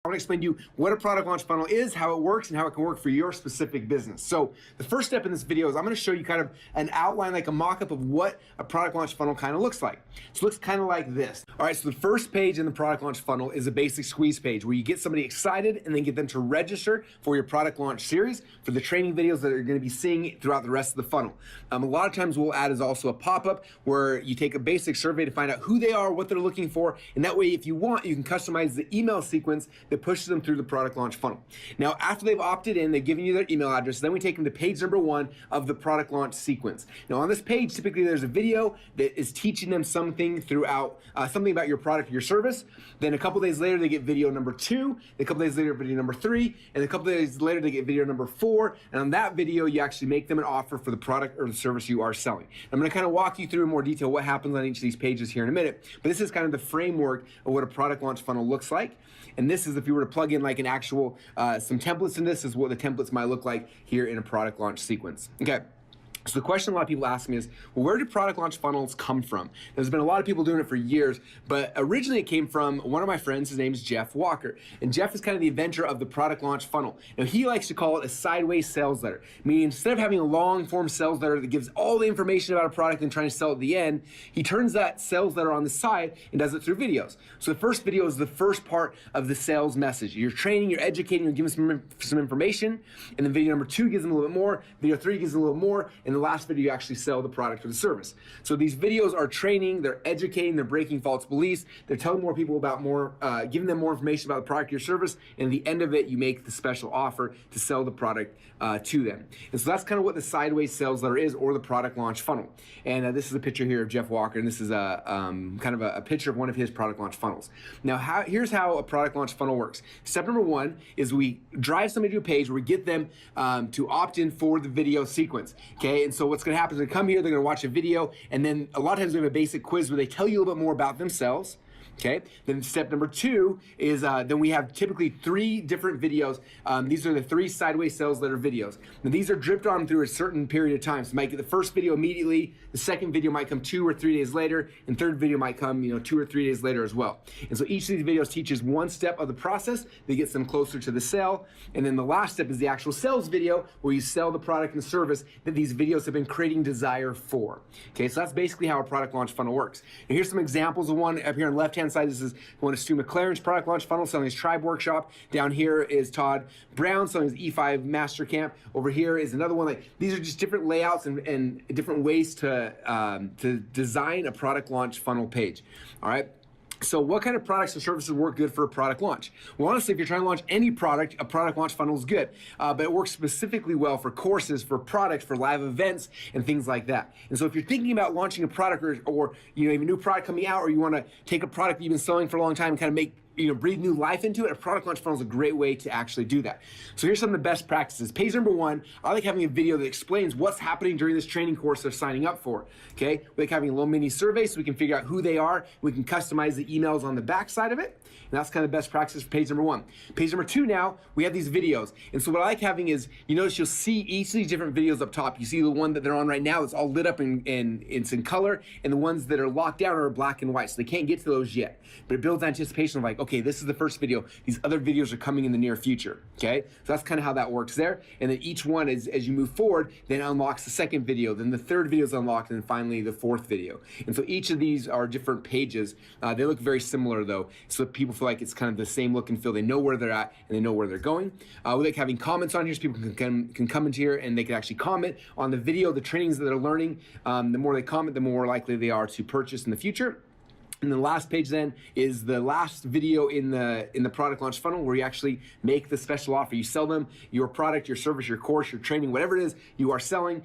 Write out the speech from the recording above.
I want to explain to you what a product launch funnel is, how it works, and how it can work for your specific business. So the first step in this video is I'm going to show you kind of an outline, like a mock-up of what a product launch funnel kind of looks like. So it looks kind of like this. All right, so the first page in the product launch funnel is a basic squeeze page where you get somebody excited and then get them to register for your product launch series for the training videos that you're going to be seeing throughout the rest of the funnel. A lot of times we'll add is also a pop-up where you take a basic survey to find out who they are, what they're looking for, and that way if you want, you can customize the email sequence that pushes them through the product launch funnel. Now, after they've opted in, they've given you their email address, then we take them to page number 1 of the product launch sequence. Now, on this page, typically there's a video that is teaching them something throughout, something about your product or your service. Then a couple days later, they get video number 2, a couple days later, video number 3, and a couple days later, they get video number 4. And on that video, you actually make them an offer for the product or the service you are selling. I'm going to kind of walk you through in more detail what happens on each of these pages here in a minute, but this is kind of the framework of what a product launch funnel looks like. And this is if you were to plug in like an actual, some templates in this is what the templates might look like here in a product launch sequence. Okay. So the question a lot of people ask me is, well, where do product launch funnels come from? There's been a lot of people doing it for years, but originally it came from one of my friends. His name is Jeff Walker. And Jeff is kind of the inventor of the product launch funnel. Now, he likes to call it a sideways sales letter, meaning instead of having a long form sales letter that gives all the information about a product and trying to sell at the end, he turns that sales letter on the side and does it through videos. So the first video is the first part of the sales message. You're training, you're educating, you're giving some information, and then video number 2 gives them a little bit more, video 3 gives them a little more, and the last video you actually sell the product or the service. So these videos are training, they're educating, they're breaking false beliefs, they're telling more people about more, giving them more information about the product or your service, and at the end of it, you make the special offer to sell the product to them. And so that's kind of what the sideways sales letter is, or the product launch funnel. And this is a picture here of Jeff Walker, and this is a kind of a picture of one of his product launch funnels. Now, here's how a product launch funnel works. Step number 1 is we drive somebody to a page where we get them to opt in for the video sequence. Okay, and so what's going to happen is they come here, they're going to watch a video, and then a lot of times we have a basic quiz where they tell you a little bit more about themselves. Okay, then step number 2 is then we have typically 3 different videos. These are the 3 sideways sales letter videos. Now these are dripped on through a certain period of time. So you might get the first video immediately, the second video might come 2 or 3 days later, and third video might come 2 or 3 days later as well. And so each of these videos teaches one step of the process that gets them closer to the sale. And then the last step is the actual sales video where you sell the product and service that these videos have been creating desire for. Okay, so that's basically how a product launch funnel works. And here's some examples of one up here on the left-hand side. This is one of Stu McLaren's product launch funnel selling his Tribe Workshop. Down here is Todd Brown selling his E5 Master Camp. Over here is another one. Like these are just different layouts and different ways to design a product launch funnel page. All right. So what kind of products and services work good for a product launch? Well, honestly, if you're trying to launch any product, a product launch funnel is good, but it works specifically well for courses, for products, for live events, and things like that. And so if you're thinking about launching a product or you have a new product coming out, or you want to take a product you've been selling for a long time and kind of make breathe new life into it, a product launch funnel is a great way to actually do that. So here's some of the best practices. Page number 1, I like having a video that explains what's happening during this training course they're signing up for. Okay, we like having a little mini survey so we can figure out who they are. We can customize the emails on the back side of it. And that's kind of the best practices for page number 1. Page number 2 now, we have these videos. And so what I like having is, you notice you'll see each of these different videos up top. You see the one that they're on right now, it's all lit up and it's in color, and the ones that are locked down are black and white. So they can't get to those yet. But it builds anticipation of like, okay, this is the first video. These other videos are coming in the near future. Okay, so that's kind of how that works there. And then each one, as you move forward, then unlocks the second video, then the third video is unlocked, and then finally the fourth video. And so each of these are different pages. They look very similar though, so people feel like it's kind of the same look and feel. They know where they're at and they know where they're going. We like having comments on here so people can come into here and they can actually comment on the video, the trainings that they're learning. The more they comment, the more likely they are to purchase in the future. And the last page then is the last video in the product launch funnel where you actually make the special offer. You sell them your product, your service, your course, your training, whatever it is you are selling,